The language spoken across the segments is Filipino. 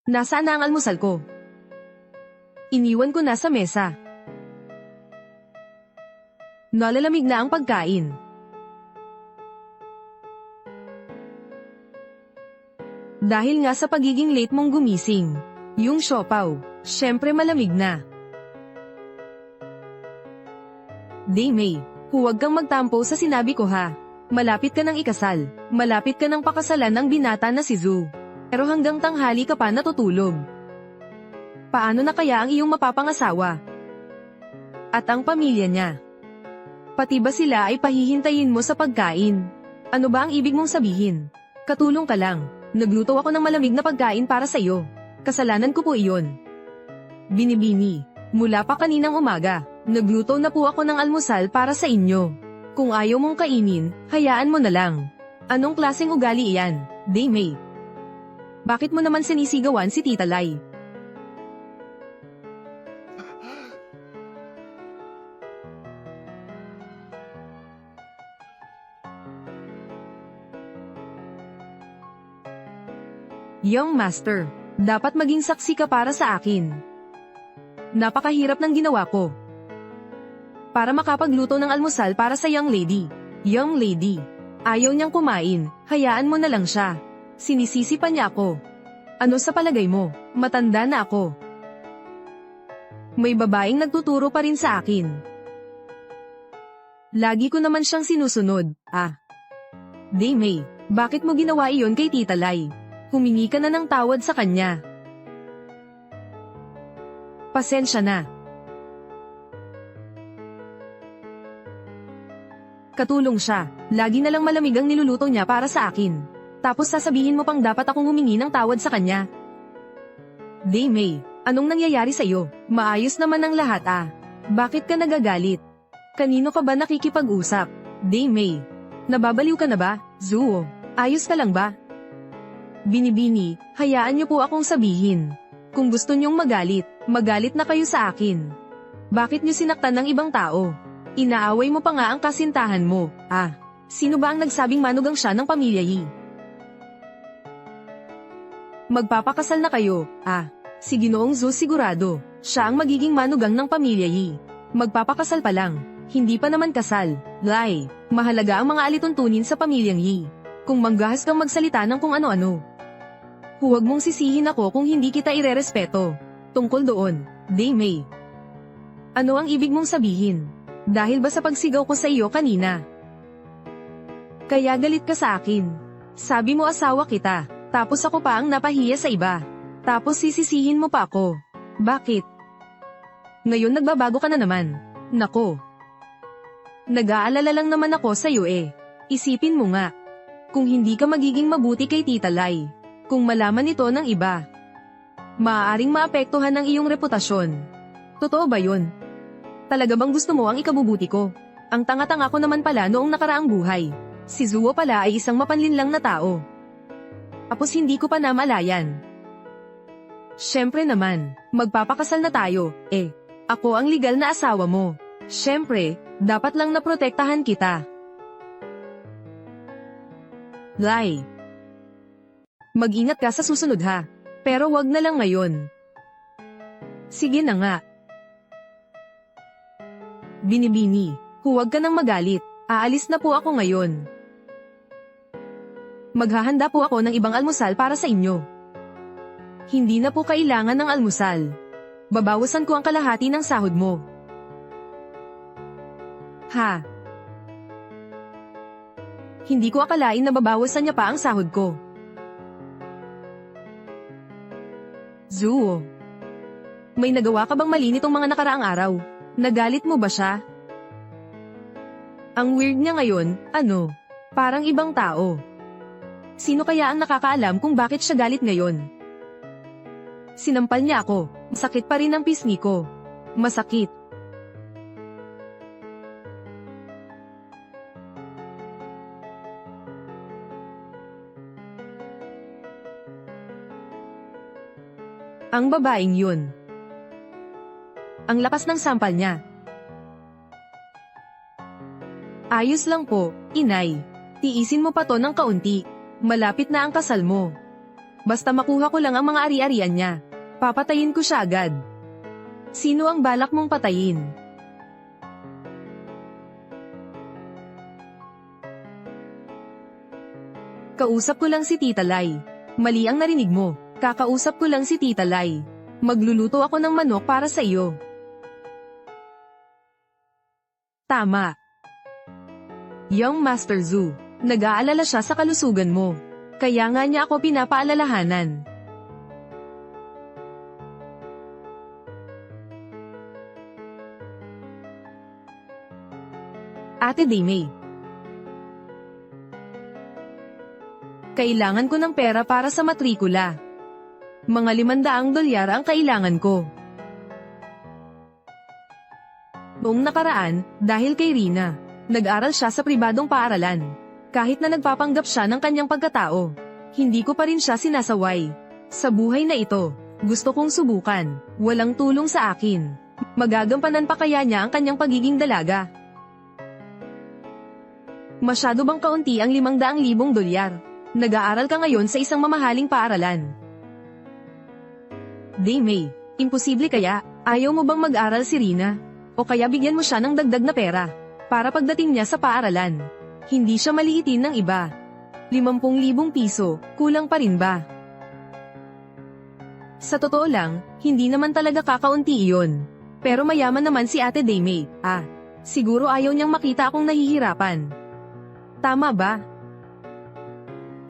Nasaan na ang almusal ko? Iniwan ko na sa mesa. Nalalamig na ang pagkain. Dahil nga sa pagiging late mong gumising, yung siopaw, syempre malamig na. Daymay, huwag kang magtampo sa sinabi ko ha. Malapit ka ng ikasal, malapit ka ng pakasalan ng binata na si Zhu. Pero hanggang tanghali ka pa natutulog. Paano na kaya ang iyong mapapangasawa? At ang pamilya niya? Pati ba sila ay pahihintayin mo sa pagkain? Ano ba ang ibig mong sabihin? Katulong ka lang, nagluto ako ng malamig na pagkain para sa iyo. Kasalanan ko po iyon. Binibini, mula pa kaninang umaga, nagluto na po ako ng almusal para sa inyo. Kung ayaw mong kainin, hayaan mo na lang. Anong klaseng ugali iyan, Daymay? Bakit mo naman sinisigawan si Tita Lai? Young Master, dapat maging saksi ka para sa akin. Napakahirap ng ginawa ko. Para makapagluto ng almusal para sa young lady. Young lady, ayaw niyang kumain, hayaan mo na lang siya. Sinisisi pa niya ako. Ano sa palagay mo, matanda na ako. May babaeng nagtuturo pa rin sa akin. Lagi ko naman siyang sinusunod, Daymay, bakit mo ginawa iyon kay Tita Lai? Humingi ka na ng tawad sa kanya. Pasensya na. Katulong siya, lagi na lang malamig ang niluluto niya para sa akin. Tapos sasabihin mo pang dapat akong humingi ng tawad sa kanya. Daymay, anong nangyayari sa'yo? Maayos naman ang lahat Bakit ka nagagalit? Kanino ka ba nakikipag-usap? Daymay, nababaliw ka na ba? Zhu, ayos ka lang ba? Binibini, hayaan niyo po akong sabihin. Kung gusto niyong magalit, magalit na kayo sa akin. Bakit niyo sinaktan ng ibang tao? Inaaway mo pa nga ang kasintahan mo. Sino ba ang nagsabing manugang siya ng pamilya Yi? Magpapakasal na kayo, Si Ginoong Zhu sigurado, siya ang magiging manugang ng pamilya Yi. Magpapakasal pa lang, hindi pa naman kasal. Lai, mahalaga ang mga alituntunin sa pamilyang Yi. Kung manggahas kang magsalita ng kung ano-ano. Huwag mong sisihin ako kung hindi kita irerespeto. Tungkol doon, Daymay. Ano ang ibig mong sabihin? Dahil ba sa pagsigaw ko sa iyo kanina? Kaya galit ka sa akin. Sabi mo asawa kita, tapos ako pa ang napahiya sa iba. Tapos sisisihin mo pa ako. Bakit? Ngayon nagbabago ka na naman. Nako. Nag-aalala lang naman ako sa iyo Isipin mo nga. Kung hindi ka magiging mabuti kay Tita Lai, kung malaman ito ng iba, maaaring maapektuhan ang iyong reputasyon. Totoo ba yun? Talaga bang gusto mo ang ikabubuti ko? Ang tanga-tanga ko naman pala noong nakaraang buhay. Si Zhuo pala ay isang mapanlinlang na tao. Tapos hindi ko pa namalayan. Siyempre naman, magpapakasal na tayo, Ako ang legal na asawa mo. Siyempre, dapat lang naprotektahan kita. Lai. Mag-ingat ka sa susunod ha. Pero wag na lang ngayon. Sige na nga. Binibini, huwag ka nang magalit. Aalis na po ako ngayon. Maghahanda po ako ng ibang almusal para sa inyo. Hindi na po kailangan ng almusal. Babawasan ko ang kalahati ng sahod mo. Hindi ko akalain na babawasan niya pa ang sahod ko. Zhu, may nagawa ka bang mali nitong mga nakaraang araw? Nagalit mo ba siya? Ang weird niya ngayon, parang ibang tao. Sino kaya ang nakakaalam kung bakit siya galit ngayon? Sinampal niya ako, masakit pa rin ang pisngi ko. Masakit. Ang babaeng yun. Ang lakas ng sampal niya. Ayos lang po, inay. Tiisin mo pa to ng kaunti. Malapit na ang kasal mo. Basta makuha ko lang ang mga ari-arian niya. Papatayin ko siya agad. Sino ang balak mong patayin? Kausap ko lang si Tita Lai. Mali ang narinig mo. Kakausap ko lang si Tita Lai. Magluluto ako ng manok para sa iyo. Tama. Young Master Zhu, nag-aalala siya sa kalusugan mo. Kaya nga niya ako pinapaalalahanan. Ate Daimei, kailangan ko ng pera para sa matrikula. Mga $500 ang kailangan ko. Noong nakaraan, dahil kay Rina, nag-aral siya sa pribadong paaralan. Kahit na nagpapanggap siya ng kanyang pagkatao, hindi ko pa rin siya sinasaway. Sa buhay na ito, gusto kong subukan. Walang tulong sa akin. Magagampanan pa kaya niya ang kanyang pagiging dalaga? Masyado bang kaunti ang $500,000? Nag-aaral ka ngayon sa isang mamahaling paaralan. Daimei, imposible kaya? Ayaw mo bang mag-aral si Rina? O kaya bigyan mo siya ng dagdag na pera, para pagdating niya sa paaralan, hindi siya maliitin ng iba. 50,000 piso, kulang pa rin ba? Sa totoo lang, hindi naman talaga kakaunti iyon. Pero mayaman naman si Ate Daimei. Siguro ayaw niyang makita akong nahihirapan. Tama ba?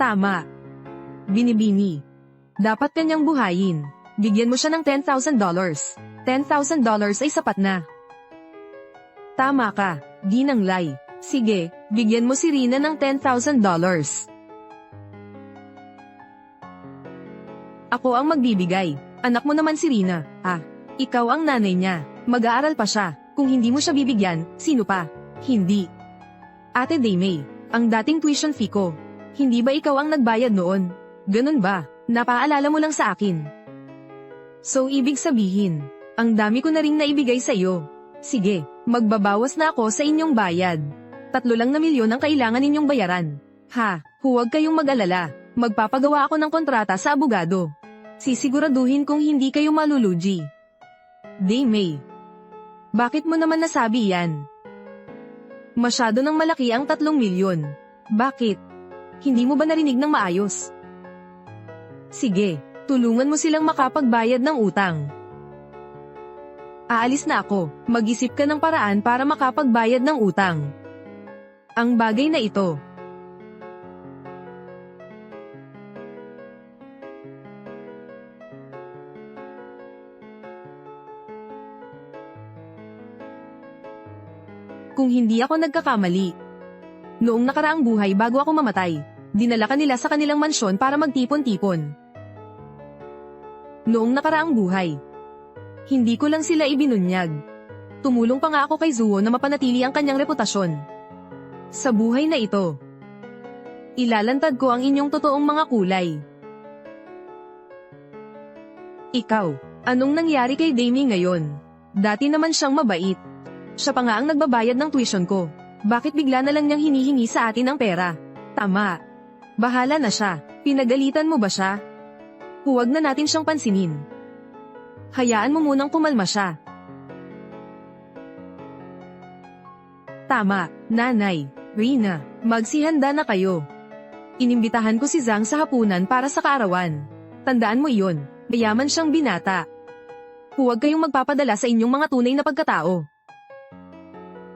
Tama. Binibini. Dapat kanyang buhayin. Bigyan mo siya ng $10,000. $10,000 ay sapat na. Tama ka, Ginang Lai. Sige, bigyan mo si Rina ng $10,000. Ako ang magbibigay. Anak mo naman si Rina. Ikaw ang nanay niya. Mag-aaral pa siya. Kung hindi mo siya bibigyan, sino pa? Hindi. Ate Daimei, ang dating tuition fee ko. Hindi ba ikaw ang nagbayad noon? Ganun ba? Napaalala mo lang sa akin. So ibig sabihin, ang dami ko na ring naibigay sa iyo. Sige, magbabawas na ako sa inyong bayad. 3 lang na milyon ang kailangan ninyong bayaran. Huwag kayong mag-alala. Magpapagawa ako ng kontrata sa abogado. Sisiguraduhin kong hindi kayo malulugi. Daimei, bakit mo naman nasabi yan? Masyado nang malaki ang 3 milyon. Bakit? Hindi mo ba narinig ng maayos? Sige, tulungan mo silang makapagbayad ng utang. Aalis na ako. Mag-isip ka ng paraan para makapagbayad ng utang. Ang bagay na ito. Kung hindi ako nagkakamali, noong nakaraang buhay bago ako mamatay, dinala ka nila sa kanilang mansyon para magtipon-tipon. Noong nakaraang buhay, hindi ko lang sila ibinunyag. Tumulong pa nga ako kay Zuo na mapanatili ang kanyang reputasyon. Sa buhay na ito, ilalantad ko ang inyong totoong mga kulay. Ikaw, anong nangyari kay Daimei ngayon? Dati naman siyang mabait. Siya pa nga ang nagbabayad ng tuition ko. Bakit bigla na lang niyang hinihingi sa atin ang pera? Tama. Bahala na siya. Pinagalitan mo ba siya? Huwag na natin siyang pansinin. Hayaan mo munang kumalma siya. Tama, Nanay, Rina, magsihanda na kayo. Inimbitahan ko si Zhang sa hapunan para sa kaarawan. Tandaan mo iyon, mayaman siyang binata. Huwag kayong magpapadala sa inyong mga tunay na pagkatao.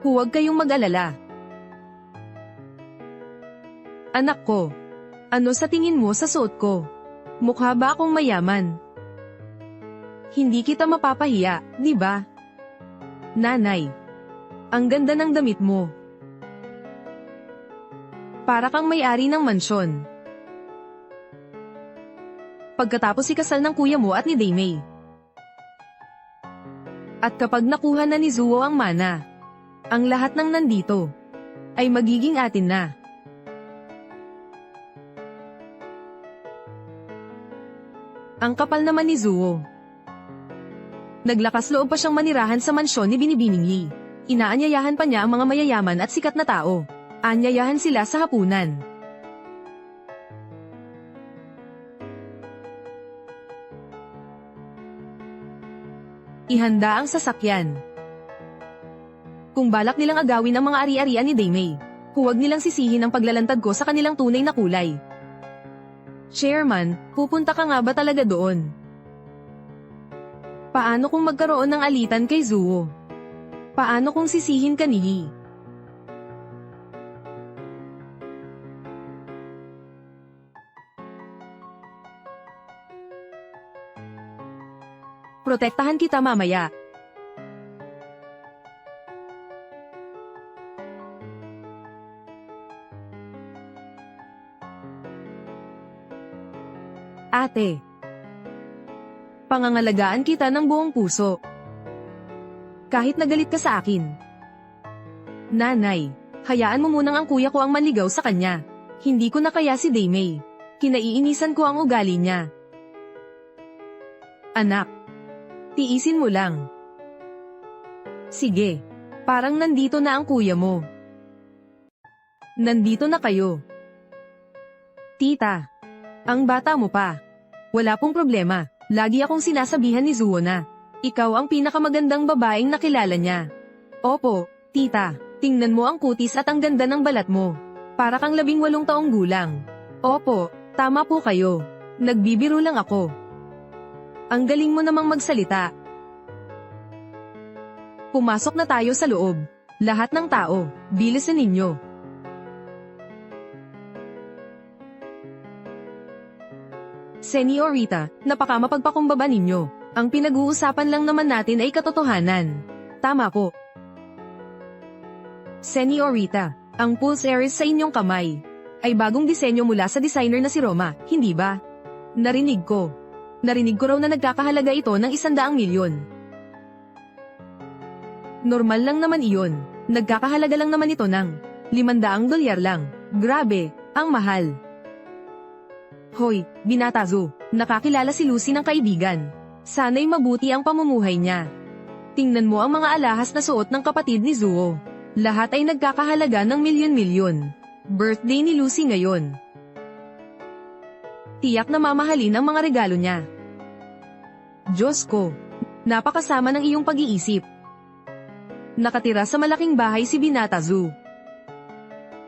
Huwag kayong mag-alala. Anak ko, ano sa tingin mo sa suot ko? Mukha ba akong mayaman? Hindi kita mapapahiya, di ba? Nanay, ang ganda ng damit mo. Para kang may-ari ng mansyon. Pagkatapos ikasal ng kuya mo at ni Daimei. At kapag nakuha na ni Zuo ang mana, ang lahat ng nandito ay magiging atin na. Ang kapal naman ni Zuo. Naglakas loob pa siyang manirahan sa mansyon ni Binibining Yi. Inaanyayahan pa niya ang mga mayayaman at sikat na tao. Anyayahan sila sa hapunan. Ihanda ang sasakyan. Kung balak nilang agawin ang mga ari-arian ni Daimei, huwag nilang sisihin ang paglalantad ko sa kanilang tunay na kulay. Chairman, pupunta ka nga ba talaga doon? Paano kung magkaroon ng alitan kay Zuo? Paano kung sisihin ka ni Yi? Protektahan kita mamaya. Ate. Pangangalagaan kita ng buong puso. Kahit nagalit ka sa akin. Nanay, hayaan mo munang ang kuya ko ang manligaw sa kanya. Hindi ko na kaya si Daimei. Kinaiinisan ko ang ugali niya. Anak. Tiisin mo lang. Sige. Parang nandito na ang kuya mo. Nandito na kayo. Tita. Ang bata mo pa. Wala pong problema. Lagi akong sinasabihan ni Zuo na ikaw ang pinakamagandang babaeng nakilala niya. Opo, tita. Tingnan mo ang kutis at ang ganda ng balat mo. Para kang 18 taong gulang. Opo, tama po kayo. Nagbibiro lang ako. Ang galing mo namang magsalita. Pumasok na tayo sa loob. Lahat ng tao, bilisan ninyo. Senyorita, napakamapagpakumbaba ninyo. Ang pinag-uusapan lang naman natin ay katotohanan. Tama po. Senyorita, ang pulse Aries sa inyong kamay ay bagong disenyo mula sa designer na si Roma, hindi ba? Narinig ko. Narinig ko raw na nagkakahalaga ito ng 100 milyon. Normal lang naman iyon. Nagkakahalaga lang naman ito ng $500 lang. Grabe, ang mahal. Hoy, Binata Zu, nakakilala si Lucy ng kaibigan. Sana'y mabuti ang pamumuhay niya. Tingnan mo ang mga alahas na suot ng kapatid ni Zuo. Lahat ay nagkakahalaga ng milyon-milyon. Birthday ni Lucy ngayon. Tiyak na mamahalin ang mga regalo niya. Diyos ko, napakasama ng iyong pag-iisip. Nakatira sa malaking bahay si Binata Zu.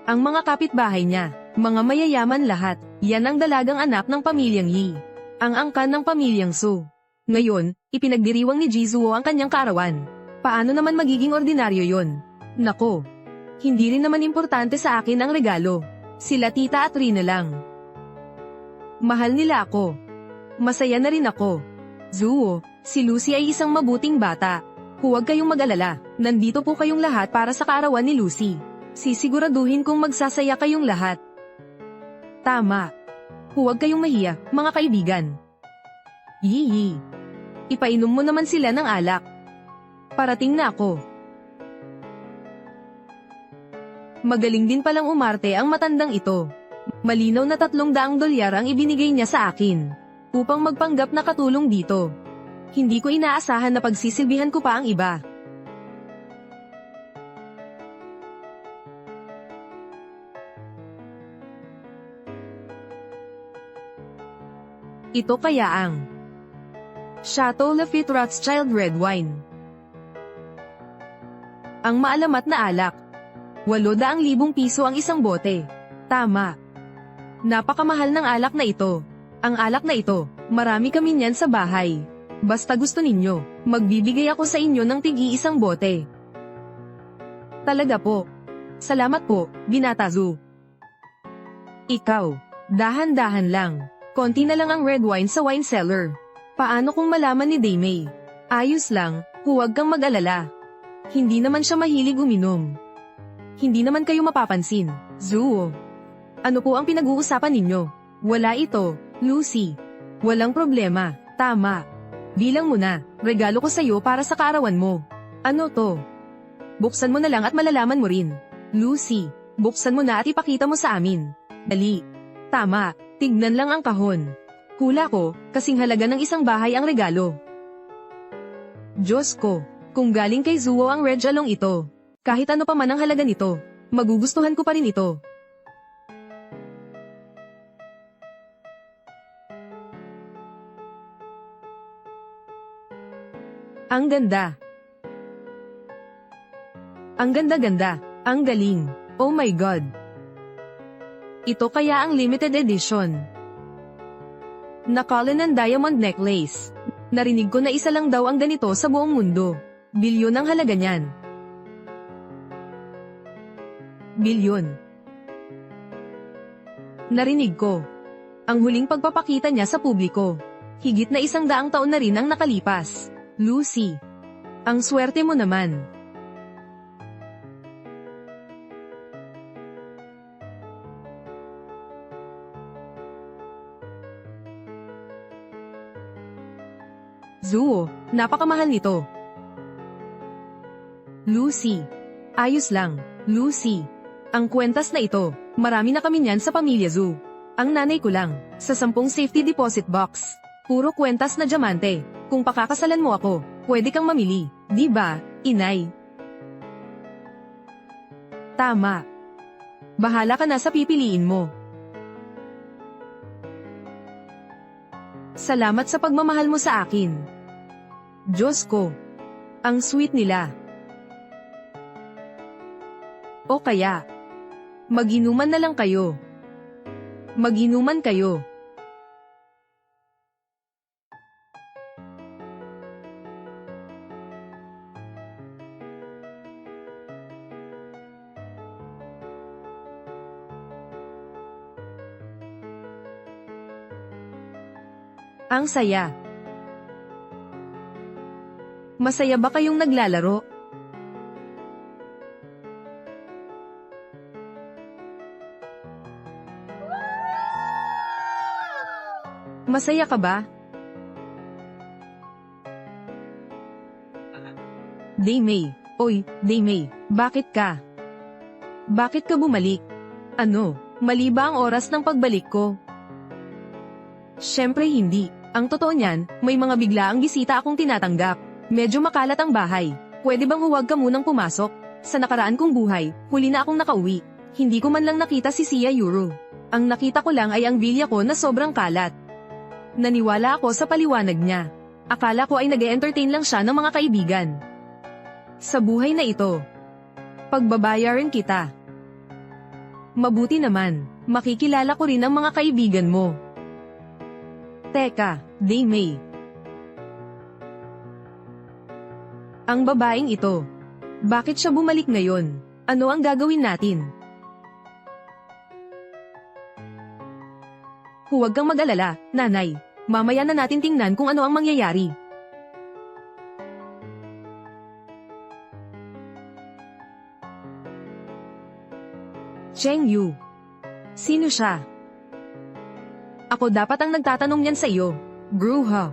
Ang mga kapitbahay niya, mga mayayaman lahat, yan ang dalagang anak ng pamilyang Yi. Ang angkan ng pamilyang Su. Ngayon, ipinagdiriwang ni Jizuo ang kanyang kaarawan. Paano naman magiging ordinaryo yon? Nako. Hindi rin naman importante sa akin ang regalo. Sila tita at Rina lang. Mahal nila ako. Masaya na rin ako. Zuo, si Lucy ay isang mabuting bata. Huwag kayong mag-alala, nandito po kayong lahat para sa kaarawan ni Lucy. Sisiguraduhin kong magsasaya kayong lahat. Tama. Huwag kayong mahiya, mga kaibigan. Yi. Ipainom mo naman sila ng alak. Parating na ako. Magaling din palang umarte ang matandang ito. Malinaw na $300 ang ibinigay niya sa akin. Upang magpanggap na katulong dito. Hindi ko inaasahan na pagsisilbihan ko pa ang iba. Ito kaya ang Chateau Lafite Rothschild Red Wine. Ang maalamat na alak. 800,000 piso ang isang bote. Tama. Napakamahal ng alak na ito. Ang alak na ito, marami kami niyan sa bahay. Basta gusto ninyo, magbibigay ako sa inyo ng tig-iisang bote. Talaga po. Salamat po, Binata Zu. Ikaw, dahan-dahan lang. Konti na lang ang red wine sa wine cellar. Paano kung malaman ni Daimei? Ayos lang, huwag kang mag-alala. Hindi naman siya mahilig uminom. Hindi naman kayo mapapansin, Zuo. Ano po ang pinag-uusapan ninyo? Wala ito, Lucy. Walang problema, tama. Bilang mo na, regalo ko sa'yo para sa kaarawan mo. Ano to? Buksan mo na lang at malalaman mo rin. Lucy, buksan mo na at ipakita mo sa amin. Dali. Tama. Tignan lang ang kahon. Hula ko, kasing halaga ng isang bahay ang regalo. Diyos ko, kung galing kay Zuo ang red jalong ito, kahit ano pa man ang halaga nito, magugustuhan ko pa rin ito. Ang ganda. Ang ganda-ganda. Ang galing. Oh my God. Ito kaya ang limited edition. Na-Cullinan Diamond Necklace. Narinig ko na isa lang daw ang ganito sa buong mundo. Bilyon ang halaga niyan. Bilyon. Narinig ko. Ang huling pagpapakita niya sa publiko. Higit na 100 taon na rin ang nakalipas. Lucy. Ang swerte mo naman. Zuo, napakamahal nito. Lucy. Ayos lang, Lucy. Ang kwentas na ito, marami na kami niyan sa pamilya Zhu. Ang nanay ko lang, sa 10 safety deposit box. Puro kwentas na diamante. Kung pakakasalan mo ako, pwede kang mamili, di ba, inay? Tama. Bahala ka na sa pipiliin mo. Salamat sa pagmamahal mo sa akin. Diyos ko. Ang sweet nila. O kaya, mag-inuman na lang kayo. Mag-inuman kayo. Ang saya. Masaya ba kayong naglalaro? Masaya ka ba? Daymay. Oy, Daymay, bakit ka? Bakit ka bumalik? Ano, mali ba ang oras ng pagbalik ko? Siyempre hindi. Ang totoo niyan, may mga biglaang bisita akong tinatanggap. Medyo makalat ang bahay. Pwede bang huwag ka munang pumasok? Sa nakaraan kong buhay, huli na akong nakauwi. Hindi ko man lang nakita si Sia Yuru. Ang nakita ko lang ay ang bilya ko na sobrang kalat. Naniwala ako sa paliwanag niya. Akala ko ay nag-e-entertain lang siya ng mga kaibigan. Sa buhay na ito, pagbabayaran kita. Mabuti naman, makikilala ko rin ang mga kaibigan mo. Teka, Daymay. Ang babaeng ito. Bakit siya bumalik ngayon? Ano ang gagawin natin? Huwag kang mag-alala, nanay. Mamaya na natin tingnan kung ano ang mangyayari. Cheng Yu. Sino siya? Ako dapat ang nagtatanong niyan sa iyo. Bruha.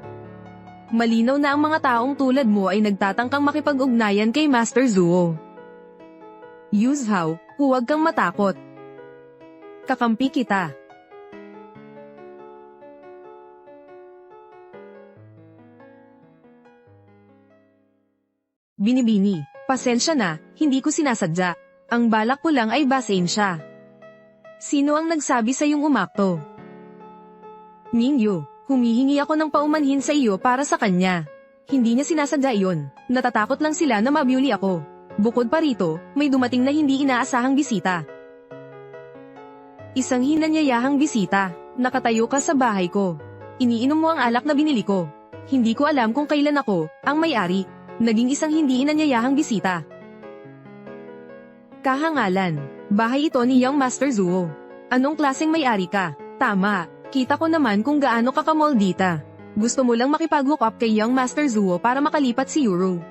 Malinaw na ang mga taong tulad mo ay nagtatangkang makipag-ugnayan kay Master Zuo. Yuzhao, huwag kang matakot. Kakampi kita. Binibini, pasensya na, hindi ko sinasadya. Ang balak ko lang ay basahin siya. Sino ang nagsabi sa iyong umakto? Ningyo. Humihingi ako ng paumanhin sa iyo para sa kanya. Hindi niya sinasadya iyon. Natatakot lang sila na mabyuli ako. Bukod pa rito, may dumating na hindi inaasahang bisita. Isang hinanyayahang bisita. Nakatayo ka sa bahay ko. Iniinom mo ang alak na binili ko. Hindi ko alam kung kailan ako, ang may-ari. Naging isang hindi inanyayahang bisita. Kahangalan. Bahay ito ni Young Master Zuo. Anong klaseng may-ari ka? Tama. Kita ko naman kung gaano ka kamoldita. Gusto mo lang makipag-hook up kay Young Master Zuo para makalipat si Yuru.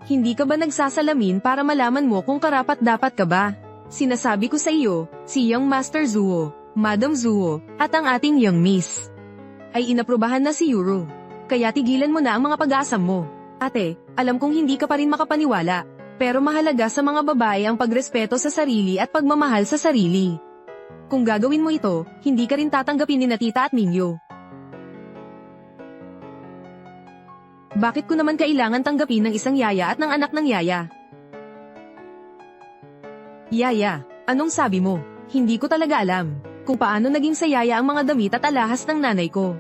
Hindi ka ba nagsasalamin para malaman mo kung karapat-dapat ka ba? Sinasabi ko sa iyo, si Young Master Zuo, Madam Zuo, at ang ating Young Miss ay inaprubahan na si Yuru. Kaya tigilan mo na ang mga pag-aasam mo. Ate, alam kong hindi ka pa rin makapaniwala. Pero mahalaga sa mga babae ang pagrespeto sa sarili at pagmamahal sa sarili. Kung gagawin mo ito, hindi ka rin tatanggapin ni na tita at Mingyo. Bakit ko naman kailangan tanggapin ng isang yaya at ng anak ng yaya? Yaya, anong sabi mo? Hindi ko talaga alam kung paano naging sa yaya ang mga damit at alahas ng nanay ko.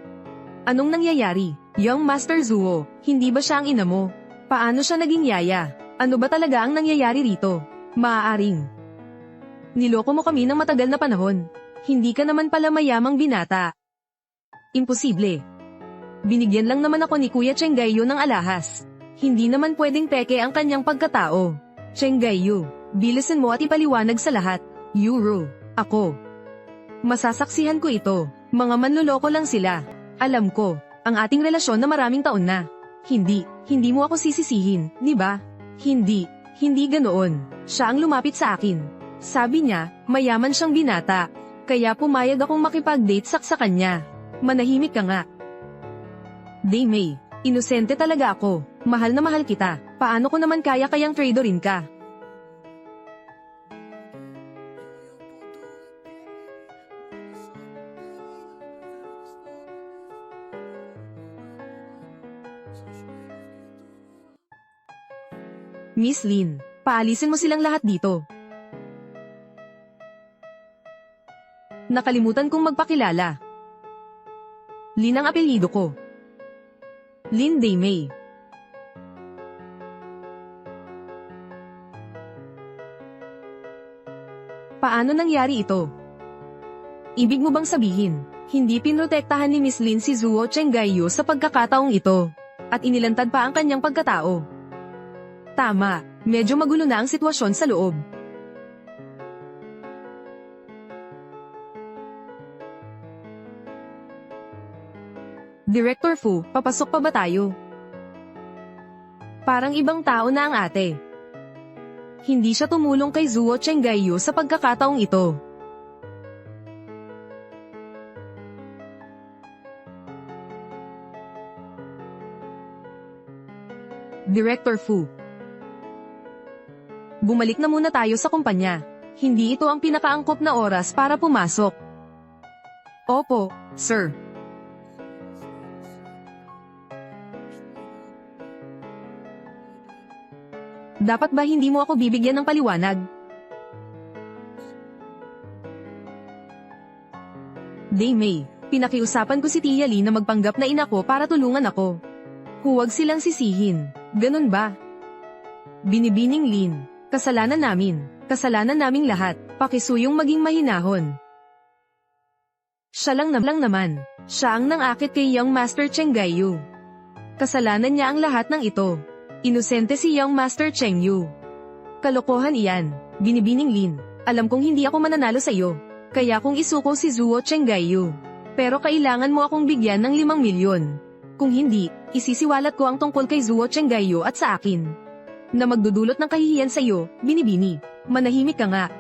Anong nangyayari? Young Master Zuo, hindi ba siya ang ina mo? Paano siya naging yaya? Ano ba talaga ang nangyayari rito? Maaaring niloko mo kami ng matagal na panahon. Hindi ka naman pala mayamang binata. Imposible. Binigyan lang naman ako ni Kuya Chenggayu ng alahas. Hindi naman pwedeng peke ang kanyang pagkatao. Chenggayu, bilisan mo at ipaliwanag sa lahat. Euro, ako. Masasaksihan ko ito. Mga manloloko lang sila. Alam ko, ang ating relasyon na maraming taon na. Hindi mo ako sisisihin, di ba? Hindi ganoon. Siya ang lumapit sa akin. Sabi niya, mayaman siyang binata. Kaya pumayag akong makipag-date sa kanya. Manahimik ka nga. Daymay, inosente talaga ako. Mahal na mahal kita. Paano ko naman kayang tradorin ka? Miss Lin, paalisin mo silang lahat dito. Nakalimutan kong magpakilala. Lin ang apelyido ko. Lin Daymay. Paano nangyari ito? Ibig mo bang sabihin, hindi pinrotektahan ni Miss Lin si Zuo Chenggayu sa pagkakataong ito, at inilantad pa ang kanyang pagkatao? Tama, medyo magulo na ang sitwasyon sa loob. Director Fu, papasok pa ba tayo? Parang ibang tao na ang ate. Hindi siya tumulong kay Zuo Chenggayu sa pagkakataong ito. Director Fu. Bumalik na muna tayo sa kumpanya. Hindi ito ang pinakaangkop na oras para pumasok. Opo, sir. Dapat ba hindi mo ako bibigyan ng paliwanag? Daymay, pinakiusapan ko si Tia Lee na magpanggap na ina ko para tulungan ako. Huwag silang sisihin. Ganun ba? Binibining Lin, kasalanan naming lahat. Pakisuyong maging mahinahon. Siya lang naman. Siya ang nangakit kay Young Master Chenggayu. Kasalanan niya ang lahat ng ito. Inosente si Young Master Chengyu. Kalokohan iyan, binibining Lin. Alam kong hindi ako mananalo sa iyo. Kaya kung isuko si Zuo Chenggayu. Pero kailangan mo akong bigyan ng 5 milyon. Kung hindi, isisiwalat ko ang tungkol kay Zuo Chenggayu at sa akin. Na magdudulot ng kahihiyan sa iyo, binibini. Manahimik ka nga.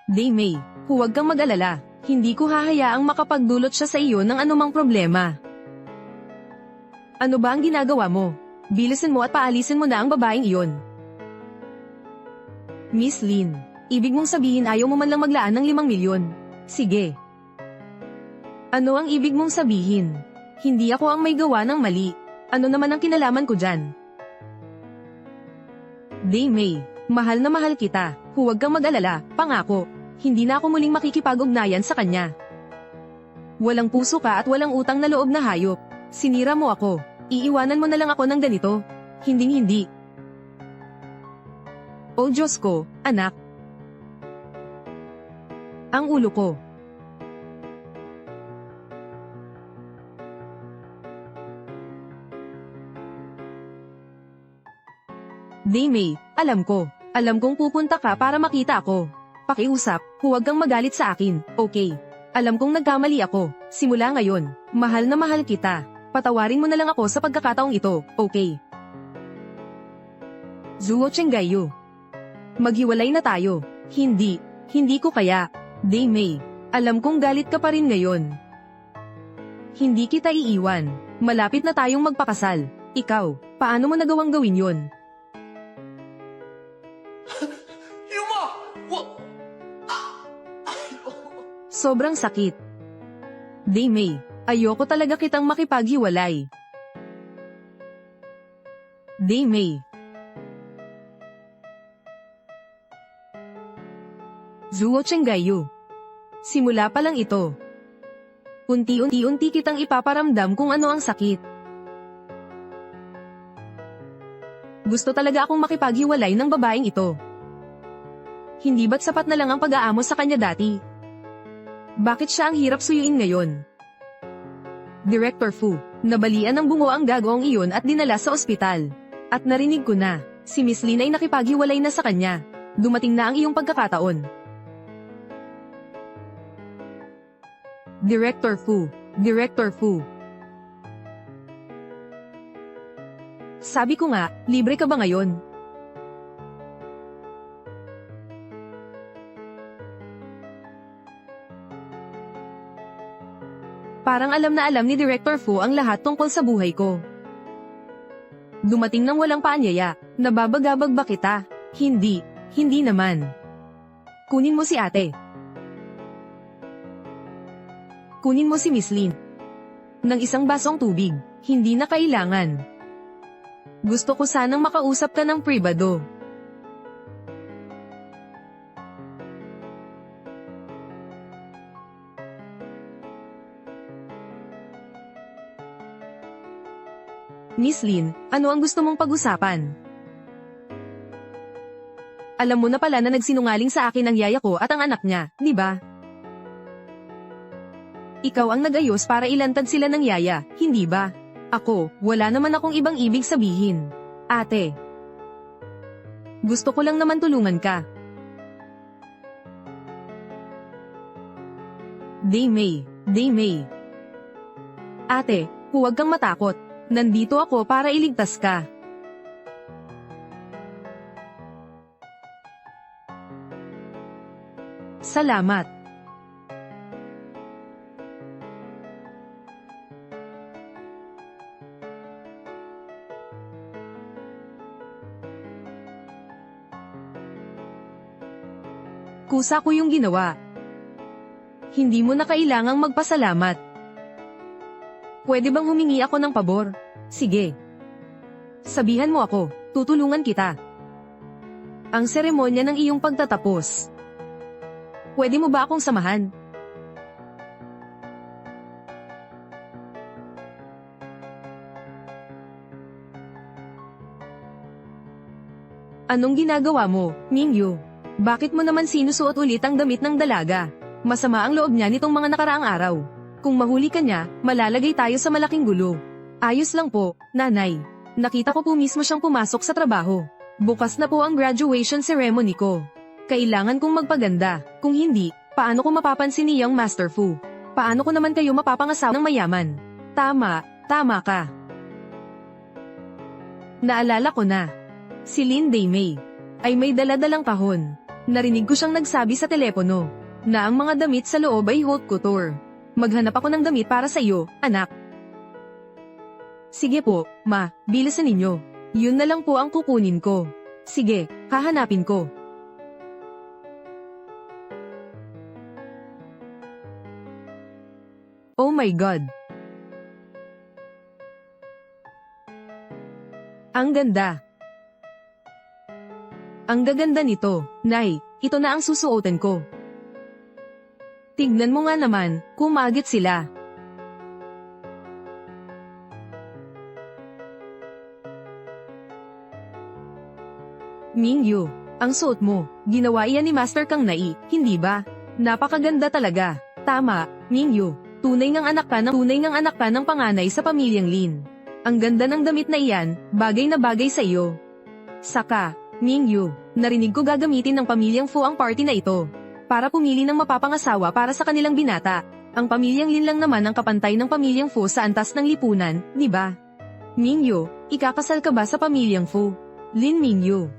Daymay, huwag kang mag-alala. Hindi ko hahayaang makapagdulot siya sa iyo ng anumang problema. Ano ba ang ginagawa mo? Bilisan mo at paalisin mo na ang babaeng iyon. Miss Lin, ibig mong sabihin ayaw mo man lang maglaan ng 5 milyon. Sige. Ano ang ibig mong sabihin? Hindi ako ang may gawa ng mali. Ano naman ang kinalaman ko dyan? Daymay, mahal na mahal kita. Huwag kang mag-alala, pangako. Hindi na ako muling makikipag-ugnayan sa kanya. Walang puso ka at walang utang na loob na hayop. Sinira mo ako. Iiwanan mo na lang ako ng ganito. Hinding-hindi. O Diyos ko, anak. Ang ulo ko. Daymay, alam ko. Alam kong pupunta ka para makita ako. Pakiusap, huwag kang magalit sa akin, okay? Alam kong nagkamali ako. Simula ngayon, mahal na mahal kita. Patawarin mo na lang ako sa pagkakataong ito, okay? Zuo Chenggayu. Maghiwalay na tayo. Hindi ko kaya. Daymay, alam kong galit ka pa rin ngayon. Hindi kita iiwan. Malapit na tayong magpakasal. Ikaw, paano mo nagawang gawin yon? Sobrang sakit. Daymay, ayoko talaga kitang makipaghiwalay. Daymay. Zuo Chenggayu. Simula pa lang ito. Unti-unti kitang ipaparamdam kung ano ang sakit. Gusto talaga akong makipaghiwalay ng babaeng ito. Hindi ba't sapat na lang ang pag-aamo sa kanya dati? Bakit siya ang hirap suyuin ngayon? Director Fu, nabalian ng bungo ang gagawang iyon at dinala sa ospital. At narinig ko na, si Miss Lin ay nakipaghiwalay na sa kanya. Dumating na ang iyong pagkakataon. Director Fu, Director Fu. Sabi ko nga, libre ka ba ngayon? Parang alam na alam ni Director Fu ang lahat tungkol sa buhay ko. Dumating nang walang paanyaya, nababagabag ba kita? Hindi, hindi naman. Kunin mo si ate. Kunin mo si Miss Lin. Ng isang basong tubig, hindi na kailangan. Gusto ko sanang makausap ka ng pribado. Miss Lin, ano ang gusto mong pag-usapan? Alam mo na pala na nagsinungaling sa akin ang yaya ko at ang anak niya, di ba? Ikaw ang nag-ayos para ilantad sila ng yaya, hindi ba? Ako, wala naman akong ibang ibig sabihin. Ate. Gusto ko lang naman tulungan ka. Daymay, Daymay. Ate, huwag kang matakot. Nandito ako para iligtas ka. Salamat. Kusa ko yung ginawa. Hindi mo na kailangang magpasalamat. Pwede bang humingi ako ng pabor? Sige. Sabihan mo ako, tutulungan kita. Ang seremonya ng iyong pagtatapos. Pwede mo ba akong samahan? Anong ginagawa mo, Mingyu? Bakit mo naman sinusuot ulit ang damit ng dalaga? Masama ang loob niya nitong mga nakaraang araw. Kung mahuli ka niya, malalagay tayo sa malaking gulo. Ayos lang po, nanay. Nakita ko po mismo siyang pumasok sa trabaho. Bukas na po ang graduation ceremony ko. Kailangan kong magpaganda. Kung hindi, paano ko mapapansin niyang Master Fu? Paano ko naman kayo mapapangasawa ng mayaman? Tama ka. Naalala ko na. Si Lin Daymay ay may daladalang kahon. Narinig ko siyang nagsabi sa telepono na ang mga damit sa loob ay haute couture. Maghanap ako ng damit para sa iyo, anak. Sige po, ma, bilisan ninyo. Yun na lang po ang kukunin ko. Sige, hahanapin ko. Oh my God. Ang ganda. Ang gaganda nito, Nay, ito na ang susuotin ko. Tignan mo nga naman, kumagit sila. Mingyu, ang suot mo, ginawa iyan ni Master Kang Nai, hindi ba? Napakaganda talaga. Tama, Mingyu, tunay ngang anak ka ng panganay sa pamilyang Lin. Ang ganda ng damit na iyan, bagay na bagay sa iyo. Saka, Mingyu, narinig ko gagamitin ng pamilyang Fu ang party na ito. Para pumili ng mapapangasawa para sa kanilang binata. Ang pamilyang Lin lang naman ang kapantay ng pamilyang Fu sa antas ng lipunan, di ba? Mingyu, ikakasal ka ba sa pamilyang Fu? Lin Mingyu.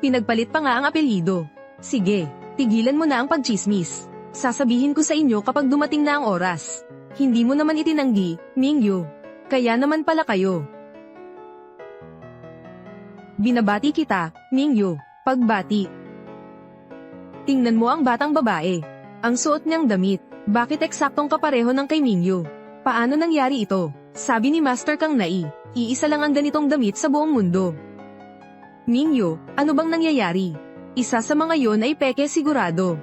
Pinagpalit pa nga ang apelyido. Sige, tigilan mo na ang pagchismis. Sasabihin ko sa inyo kapag dumating na ang oras. Hindi mo naman itinanggi, Mingyu. Kaya naman pala kayo. Binabati kita, Mingyu. Pagbati. Tingnan mo ang batang babae. Ang suot niyang damit, bakit eksaktong kapareho ng kay Mingyu? Paano nangyari ito? Sabi ni Master Kang Nai, iisa lang ang ganitong damit sa buong mundo. Mingyu, ano bang nangyayari? Isa sa mga yon ay peke sigurado.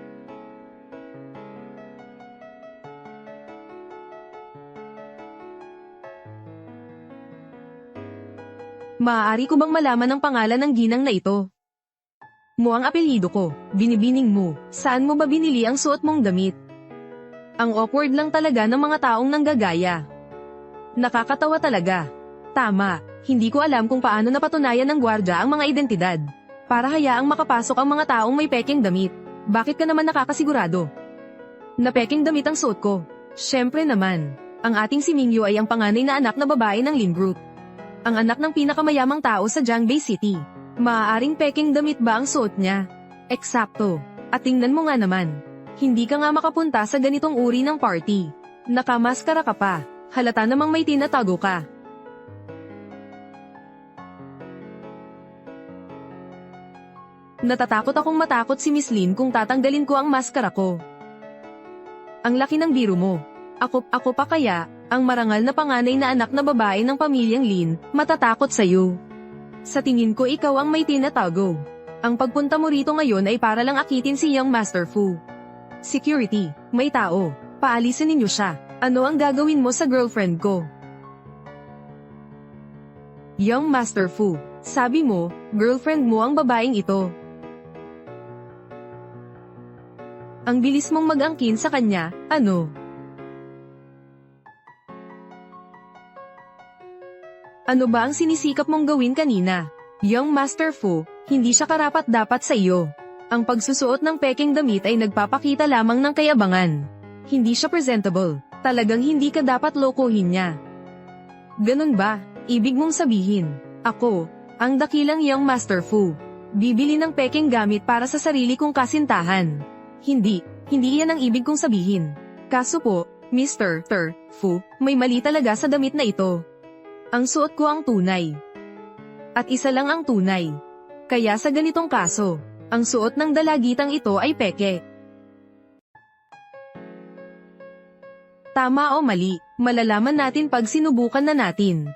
Maaari ko bang malaman ang pangalan ng ginang na ito? Mo ang apelyido ko, binibining mo, saan mo ba binili ang suot mong damit? Ang awkward lang talaga ng mga taong nanggagaya. Nakakatawa talaga. Tama, hindi ko alam kung paano napatunayan ng gwardya ang mga identidad. Para hayaang makapasok ang mga taong may peking damit. Bakit ka naman nakakasigurado na peking damit ang suot ko? Syempre naman, ang ating si Mingyu ay ang panganay na anak na babae ng Lin Group. Ang anak ng pinakamayamang tao sa Jiangbei City. Maaaring peking damit ba ang suot niya? Eksakto. At tingnan mo nga naman. Hindi ka nga makapunta sa ganitong uri ng party. Nakamaskara ka pa. Halata namang may tinatago ka. Natatakot akong matakot si Miss Lin kung tatanggalin ko ang maskara ko. Ang laki ng biro mo. Ako pa kaya, ang marangal na panganay na anak na babae ng pamilyang Lin, matatakot sa'yo. Sa tingin ko ikaw ang may tinatago. Ang pagpunta mo rito ngayon ay para lang akitin si Young Master Fu. Security, may tao. Paalisin ninyo siya. Ano ang gagawin mo sa girlfriend ko? Young Master Fu, sabi mo, girlfriend mo ang babaeng ito. Ang bilis mong mag-angkin sa kanya, ano? Ano ba ang sinisikap mong gawin kanina? Young Master Fu, hindi siya karapat-dapat sa iyo. Ang pagsusuot ng peking damit ay nagpapakita lamang ng kayabangan. Hindi siya presentable. Talagang hindi ka dapat lokohin niya. Ganun ba? Ibig mong sabihin, ako, ang dakilang Young Master Fu, bibili ng peking gamit para sa sarili kong kasintahan. Hindi iyan ang ibig kong sabihin. Kaso po, Mr. Fu, may mali talaga sa damit na ito. Ang suot ko ang tunay. At isa lang ang tunay. Kaya sa ganitong kaso, ang suot ng dalagitang ito ay peke. Tama o mali, malalaman natin pag sinubukan na natin.